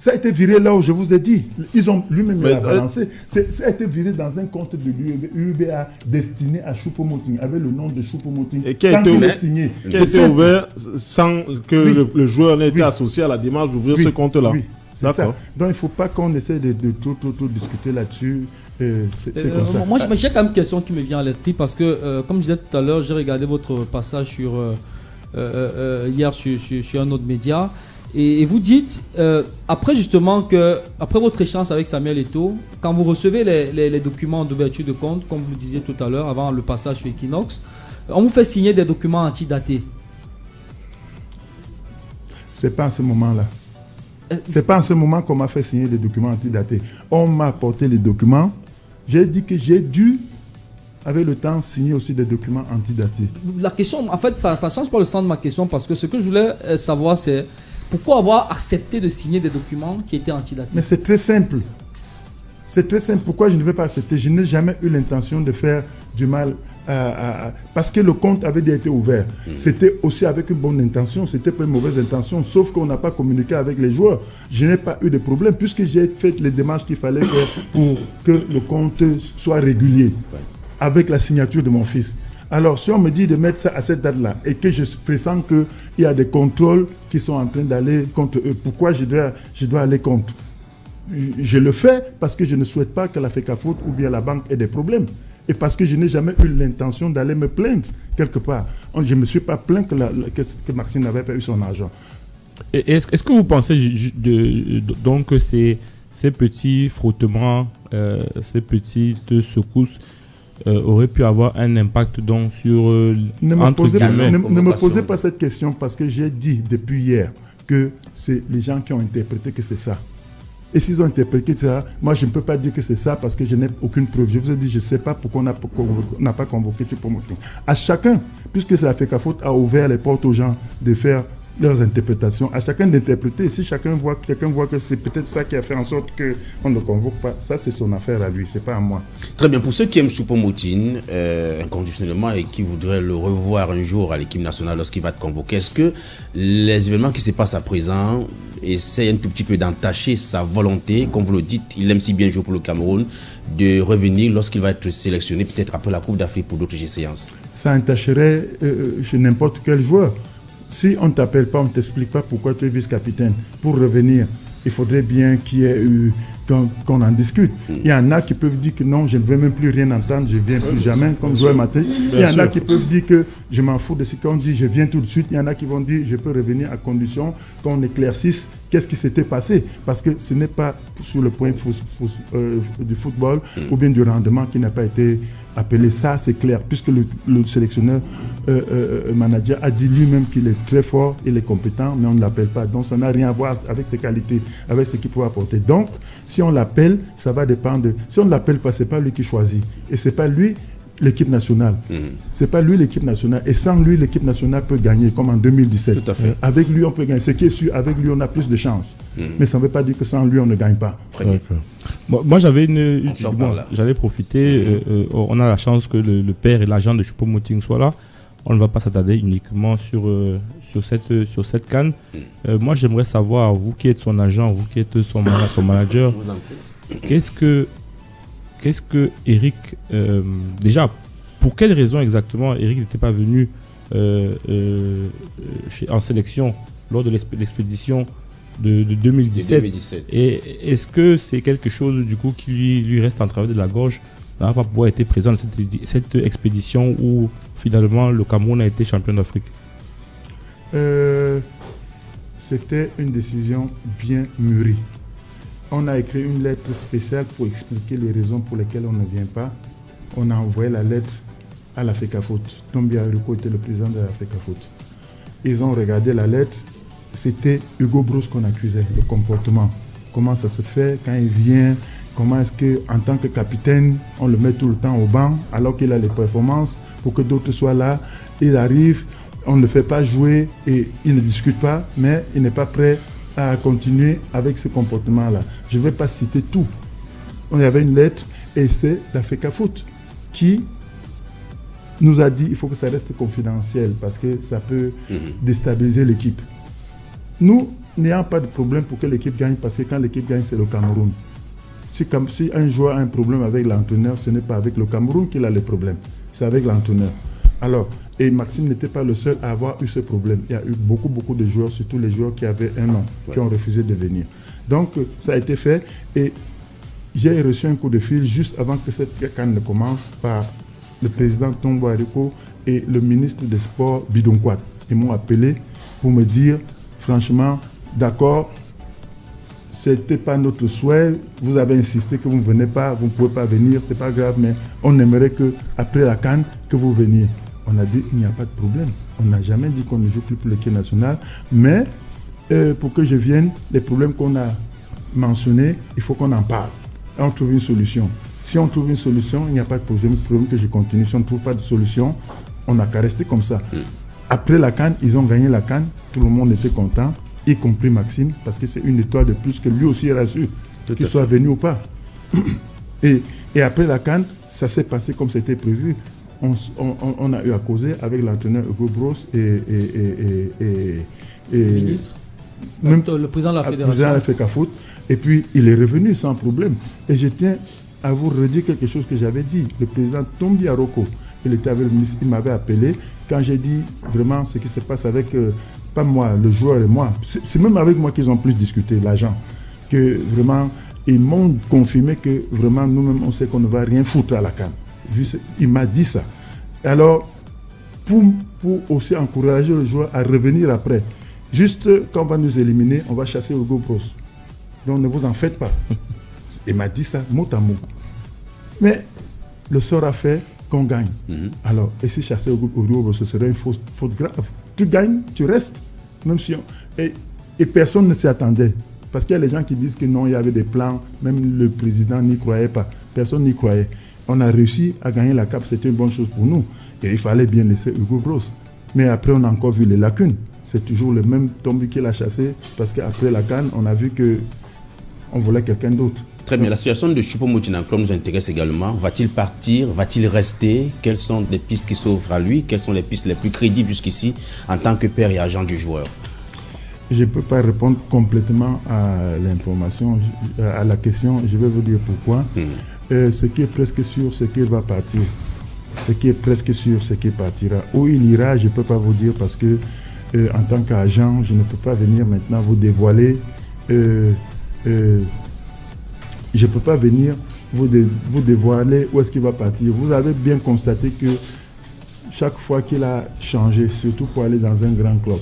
Ça a été viré là où je vous ai dit. Ils ont lui-même balancé. Ça a été viré dans un compte de l'UBA destiné à Choupo-Moting, avec le nom de Choupo-Moting. Et qui a été ouvert sans que le joueur n'ait été associé à la démarche d'ouvrir ce compte-là. Oui, c'est ça. Donc il ne faut pas qu'on essaie de tout discuter là-dessus. C'est comme ça. Moi, j'ai quand même une question qui me vient à l'esprit parce que, comme je disais tout à l'heure, j'ai regardé votre passage hier sur un autre média. Et vous dites, après votre échange avec Samuel Eto'o, quand vous recevez les documents d'ouverture de compte, comme vous le disiez tout à l'heure, avant le passage sur Equinox, on vous fait signer des documents antidatés. C'est pas à ce moment-là. C'est pas en ce moment qu'on m'a fait signer des documents antidatés. On m'a apporté les documents. J'ai dit que j'ai dû, avec le temps, signer aussi des documents antidatés. La question, en fait, ça change pas le sens de ma question parce que ce que je voulais savoir, c'est pourquoi avoir accepté de signer des documents qui étaient antidatés? Mais c'est très simple. C'est très simple. Pourquoi je ne vais pas accepter? Je n'ai jamais eu l'intention de faire du mal parce que le compte avait déjà été ouvert. C'était aussi avec une bonne intention. C'était pas une mauvaise intention. Sauf qu'on n'a pas communiqué avec les joueurs. Je n'ai pas eu de problème puisque j'ai fait les démarches qu'il fallait faire pour que le compte soit régulier avec la signature de mon fils. Alors, si on me dit de mettre ça à cette date-là et que je pressens qu'il y a des contrôles qui sont en train d'aller contre eux, pourquoi je dois aller contre? Je le fais parce que je ne souhaite pas que la FECAFOOT ou bien la banque ait des problèmes. Et parce que je n'ai jamais eu l'intention d'aller me plaindre quelque part. Je ne me suis pas plaint que Maxime n'avait pas eu son argent. Est-ce que vous pensez donc que ces petits frottements, ces petites secousses aurait pu avoir un impact donc sur ne me posez pas cette question parce que j'ai dit depuis hier que c'est les gens qui ont interprété que c'est ça. Et s'ils ont interprété ça, moi je ne peux pas dire que c'est ça parce que je n'ai aucune preuve. Je vous ai dit, je ne sais pas pourquoi on n'a pas convoqué Choupo-Moting. À chacun, puisque la FECAFOOT a ouvert les portes aux gens de faire leurs interprétations, à chacun d'interpréter. Si quelqu'un voit que c'est peut-être ça qui a fait en sorte qu'on ne convoque pas, ça c'est son affaire à lui, c'est pas à moi. Très bien, pour ceux qui aiment Choupo-Moting inconditionnellement et qui voudraient le revoir un jour à l'équipe nationale lorsqu'il va être convoqué, est-ce que les événements qui se passent à présent essayent un tout petit peu d'entacher sa volonté, comme vous le dites, il aime si bien jouer pour le Cameroun, de revenir lorsqu'il va être sélectionné, peut-être après la Coupe d'Afrique pour d'autres séances? Ça entacherait chez n'importe quel joueur. Si on ne t'appelle pas, on ne t'explique pas pourquoi tu es vice-capitaine, pour revenir, il faudrait bien qu'il y ait eu, qu'on en discute. Il y en a qui peuvent dire que non, je ne veux même plus rien entendre, je ne viens plus jamais, comme Joël Maté. Il y en a qui peuvent dire que je m'en fous de ce qu'on dit, je viens tout de suite. Il y en a qui vont dire je peux revenir à condition qu'on éclaircisse qu'est-ce qui s'était passé. Parce que ce n'est pas sur le point du football ou bien du rendement qui n'a pas été appelé. Ça, c'est clair, puisque le sélectionneur manager a dit lui-même qu'il est très fort, il est compétent, mais on ne l'appelle pas. Donc, ça n'a rien à voir avec ses qualités, avec ce qu'il peut apporter. Donc, si on l'appelle, ça va dépendre. Si on ne l'appelle pas, ce n'est pas lui qui choisit. Et ce n'est pas lui l'équipe nationale. C'est pas lui l'équipe nationale. Et sans lui, l'équipe nationale peut gagner, comme en 2017. Tout à fait. Avec lui, on peut gagner. Ce qui est sûr, avec lui, on a plus de chances. Mais ça ne veut pas dire que sans lui, on ne gagne pas. Moi, j'avais j'avais profité. On a la chance que le père et l'agent de Choupo-Moting soient là. On ne va pas s'attarder uniquement sur cette CAN. Moi, j'aimerais savoir, vous qui êtes son agent, vous qui êtes son manager, qu'est-ce que Eric, déjà, pour quelles raisons exactement Eric n'était pas venu en sélection lors de l'expédition de 2017 Et est-ce que c'est quelque chose du coup qui lui reste en travers de la gorge, n'a pas pouvoir être présent dans cette expédition où finalement le Cameroun a été champion d'Afrique? C'était une décision bien mûrie. On a écrit une lettre spéciale pour expliquer les raisons pour lesquelles on ne vient pas. On a envoyé la lettre à la FECAFOOT. Tombia Ruko était le président de la FECAFOOT. Ils ont regardé la lettre. C'était Hugo Broos qu'on accusait, le comportement. Comment ça se fait quand il vient? Comment est-ce qu'en tant que capitaine, on le met tout le temps au banc alors qu'il a les performances pour que d'autres soient là? Il arrive, on ne le fait pas jouer et il ne discute pas, mais il n'est pas prêt à continuer avec ce comportement-là. Je ne vais pas citer tout. Il y avait une lettre Et c'est la FECAFOOT qui nous a dit il faut que ça reste confidentiel parce que ça peut déstabiliser l'équipe. Nous n'ayons pas de problème pour que l'équipe gagne parce que quand l'équipe gagne, c'est le Cameroun. Si un joueur a un problème avec l'entraîneur, ce n'est pas avec le Cameroun qu'il a le problème, c'est avec l'entraîneur. Alors, et Maxime n'était pas le seul à avoir eu ce problème. Il y a eu beaucoup de joueurs, surtout les joueurs qui avaient un an, qui ont refusé de venir. Donc, ça a été fait et j'ai reçu un coup de fil juste avant que cette CAN ne commence par le président Tombo Ariko et le ministre des Sports Bidonkwat. Ils m'ont appelé pour me dire, franchement, d'accord, c'était pas notre souhait, vous avez insisté que vous ne venez pas, vous ne pouvez pas venir, c'est pas grave, mais on aimerait que après la CAN, que vous veniez. On a dit, il n'y a pas de problème. On n'a jamais dit qu'on ne joue plus pour l'équipe nationale, mais pour que je vienne, les problèmes qu'on a mentionnés, il faut qu'on en parle. Et on trouve une solution. Si on trouve une solution, il n'y a pas de problème que je continue. Si on ne trouve pas de solution, on n'a qu'à rester comme ça. Après la CAN, ils ont gagné la CAN, tout le monde était content, y compris Maxime, parce que c'est une étoile de plus que lui aussi il a su, qu'il soit venu ou pas. Et après la CAN, ça s'est passé comme c'était prévu. On a eu à causer avec l'entraîneur Hugo Bros et ministre, même le président de la fédération. Le président de la FECAFOOT. Et puis, il est revenu sans problème. Et je tiens à vous redire quelque chose que j'avais dit. Le président Tombi Aroko, il était avec le ministre, il m'avait appelé. Quand j'ai dit vraiment ce qui se passe avec, pas moi, le joueur et moi, c'est même avec moi qu'ils ont plus discuté, l'agent, que vraiment, ils m'ont confirmé que vraiment, nous-mêmes, on sait qu'on ne va rien foutre à la CAN. Il m'a dit ça. Alors, pour aussi encourager le joueur à revenir après, juste quand on va nous éliminer, on va chasser Hugo Bros. Donc ne vous en faites pas. Il m'a dit ça mot à mot. Mais le sort a fait qu'on gagne. Alors, et si chasser Hugo Bros, ce serait une faute grave. Tu gagnes, tu restes. Même si et personne ne s'y attendait. Parce qu'il y a les gens qui disent que non, il y avait des plans, même le président n'y croyait pas. Personne n'y croyait. On a réussi à gagner la CAP, c'était une bonne chose pour nous. Et il fallait bien laisser Hugo Bros. Mais après, on a encore vu les lacunes. C'est toujours le même Tombi qui l'a chassé, parce qu'après la CAN, on a vu qu'on voulait quelqu'un d'autre. Très bien. La situation de Choupo-Moting en club nous intéresse également. Va-t-il partir? Va-t-il rester? Quelles sont les pistes qui s'offrent à lui? Quelles sont les pistes les plus crédibles jusqu'ici en tant que père et agent du joueur? Je ne peux pas répondre complètement à l'information, à la question. Je vais vous dire pourquoi. Ce qui est presque sûr, c'est qu'il va partir. Ce qui est presque sûr, c'est qu'il partira. Où il ira, je ne peux pas vous dire parce que en tant qu'agent, je ne peux pas venir maintenant vous dévoiler. Je ne peux pas venir vous dévoiler où est-ce qu'il va partir. Vous avez bien constaté que chaque fois qu'il a changé, surtout pour aller dans un grand club,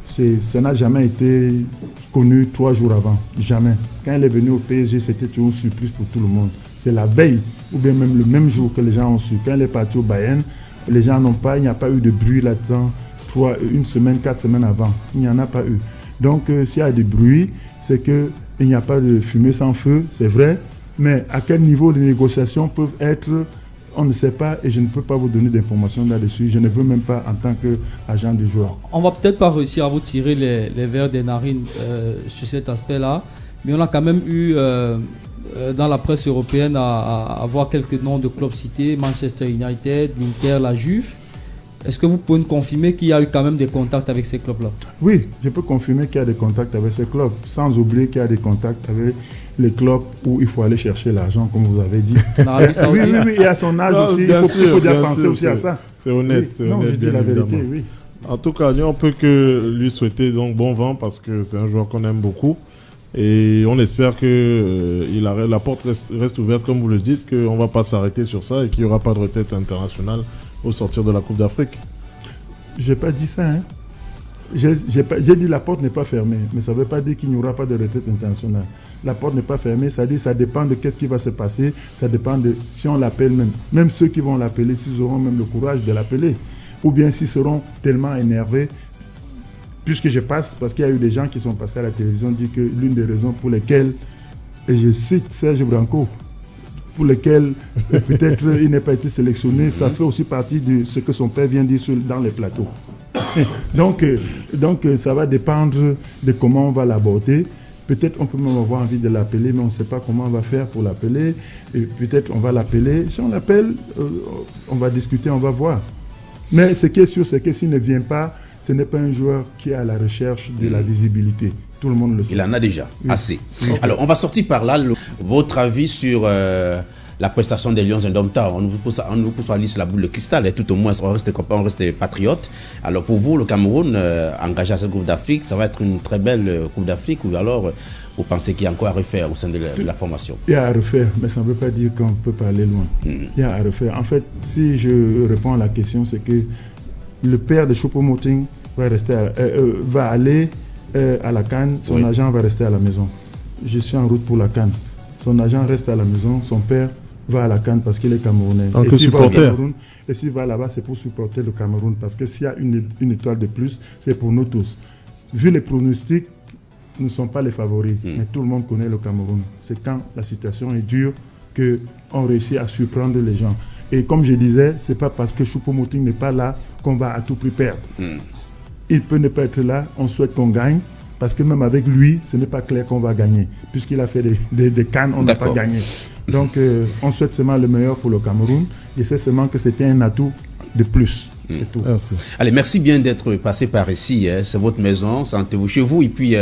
ça n'a jamais été connu 3 jours avant. Jamais. Quand il est venu au PSG, c'était toujours une surprise pour tout le monde. C'est la veille, ou bien même le même jour que les gens ont su. Quand il est parti au Bayern, les gens il n'y a pas eu de bruit là-dedans. 1 semaine, 4 semaines avant. Il n'y en a pas eu. Donc, s'il y a du bruit, c'est qu'il n'y a pas de fumée sans feu, c'est vrai. Mais à quel niveau les négociations peuvent être, on ne sait pas et je ne peux pas vous donner d'informations là-dessus. Je ne veux même pas en tant qu'agent du joueur. On va peut-être pas réussir à vous tirer les verres des narines sur cet aspect-là, mais on a quand même eu dans la presse européenne à voir quelques noms de clubs cités, Manchester United, l'Inter, la Juve. Est-ce que vous pouvez nous confirmer qu'il y a eu quand même des contacts avec ces clubs-là? Oui, je peux confirmer qu'il y a des contacts avec ces clubs, sans oublier qu'il y a des contacts avec les clubs où il faut aller chercher l'argent, comme vous avez dit. Oui, et à son âge aussi, il faut bien penser aussi à ça. C'est honnête. Oui. Non, je dis la vérité, oui. En tout cas, on peut que lui souhaiter donc bon vent parce que c'est un joueur qu'on aime beaucoup. Et on espère que la porte reste ouverte, comme vous le dites, qu'on ne va pas s'arrêter sur ça et qu'il n'y aura pas de retraite internationale au sortir de la Coupe d'Afrique. Je n'ai pas dit ça. J'ai dit la porte n'est pas fermée, mais ça ne veut pas dire qu'il n'y aura pas de retraite internationale. La porte n'est pas fermée, ça dit ça dépend de qu'est-ce qui va se passer, ça dépend de si on l'appelle même ceux qui vont l'appeler, s'ils auront même le courage de l'appeler, ou bien s'ils seront tellement énervés. Puisque je passe, parce qu'il y a eu des gens qui sont passés à la télévision, disent que l'une des raisons pour lesquelles, et je cite Serge Branco, pour lesquelles peut-être il n'a pas été sélectionné, ça fait aussi partie de ce que son père vient dire dans les plateaux. donc ça va dépendre de comment on va l'aborder. Peut-être on peut même avoir envie de l'appeler, mais on ne sait pas comment on va faire pour l'appeler. Et peut-être on va l'appeler. Si on l'appelle, on va discuter, on va voir. Mais ce qui est sûr, c'est que s'il ne vient pas, ce n'est pas un joueur qui est à la recherche de la visibilité. Tout le monde le sait. Il en a déjà assez. Alors, on va sortir par là. Votre avis sur la prestation des Lions indomptables. On ne vous pose pas liste la boule de cristal, et tout au moins on reste patriote. Alors pour vous, le Cameroun, engagé à cette Coupe d'Afrique, ça va être une très belle Coupe d'Afrique, ou alors vous pensez qu'il y a encore à refaire au sein de la formation? Il y a à refaire, mais ça ne veut pas dire qu'on peut pas aller loin. Il y a à refaire. En fait, si je réponds à la question, c'est que le père de Choupo-Moting va aller à la CAN, son agent va rester à la maison. Je suis en route pour la CAN. Son agent reste à la maison, son père va à la CAN parce qu'il est camerounais. Et s'il va là-bas, c'est pour supporter le Cameroun, parce que s'il y a une étoile de plus, c'est pour nous tous. Vu les pronostics, nous ne sommes pas les favoris, mais tout le monde connaît le Cameroun. C'est quand la situation est dure qu'on réussit à surprendre les gens. Et comme je disais, ce n'est pas parce que Choupo-Moting n'est pas là qu'on va à tout prix perdre. Il peut ne pas être là, on souhaite qu'on gagne, parce que même avec lui, ce n'est pas clair qu'on va gagner. Puisqu'il a fait des cannes, on n'a pas gagné. Donc, on souhaite seulement le meilleur pour le Cameroun. Et c'est seulement que c'était un atout de plus. C'est tout. Merci. Allez, merci bien d'être passé par ici. C'est votre maison, sentez-vous chez vous. Et puis,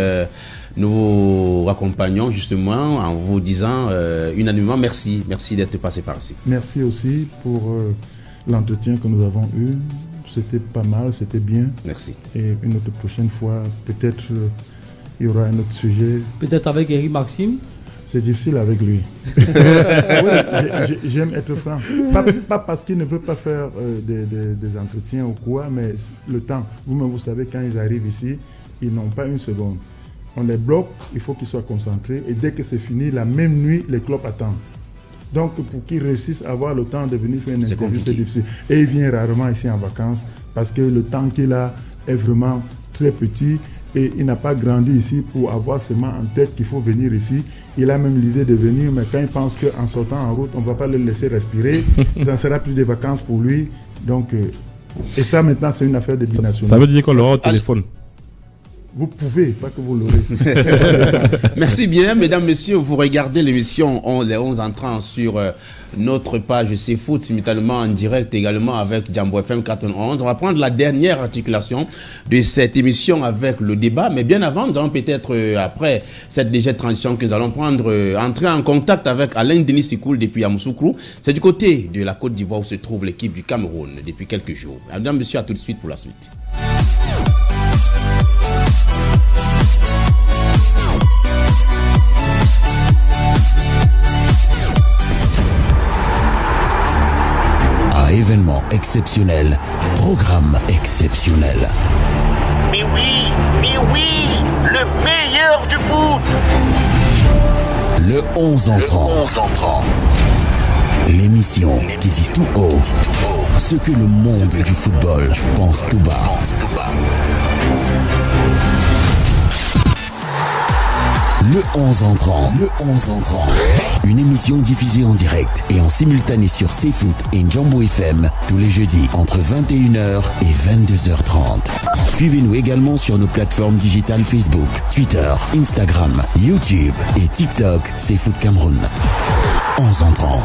nous vous raccompagnons justement en vous disant unanimement merci. Merci d'être passé par ici. Merci aussi pour l'entretien que nous avons eu. C'était pas mal, c'était bien. Merci. Et une autre prochaine fois, peut-être il y aura un autre sujet. Peut-être avec Eric Maxime. C'est difficile avec lui. J'aime être franc. Pas parce qu'il ne veut pas faire des entretiens ou quoi, mais le temps. Vous-même, vous savez, quand ils arrivent ici, ils n'ont pas une seconde. On les bloque, il faut qu'ils soient concentrés. Et dès que c'est fini, la même nuit, les clopes attendent. Donc, pour qu'ils réussissent à avoir le temps de venir faire une interview, c'est difficile. Et il vient rarement ici en vacances parce que le temps qu'il a est vraiment très petit et il n'a pas grandi ici pour avoir seulement en tête qu'il faut venir ici. Il a même l'idée de venir, mais quand il pense qu'en sortant en route, on ne va pas le laisser respirer, ça ne sera plus des vacances pour lui. Donc, et ça, maintenant, c'est une affaire de binationaux. Ça veut dire qu'on l'aura au téléphone. Vous pouvez, pas que vous l'aurez. Merci bien, mesdames, messieurs. Vous regardez l'émission Les 11 entrants sur notre page C'est Foot, simultanément en direct également avec Jambo FM 91. On va prendre la dernière articulation de cette émission avec le débat. Mais bien avant, nous allons peut-être, après cette légère transition que nous allons prendre, entrer en contact avec Alain Denis Sikoul depuis Yamoussoukro. C'est du côté de la Côte d'Ivoire où se trouve l'équipe du Cameroun depuis quelques jours. Mesdames, messieurs, à tout de suite pour la suite. Événement exceptionnel, programme exceptionnel. Mais oui, le meilleur du foot. Le 11 entrant. L'émission qui dit tout haut ce que le monde du football pense tout bas. Le 11 entrant. Une émission diffusée en direct et en simultané sur CFoot et Jambo FM tous les jeudis entre 21h et 22h30. Suivez-nous également sur nos plateformes digitales Facebook, Twitter, Instagram, YouTube et TikTok CFoot Cameroun. 11 entrant.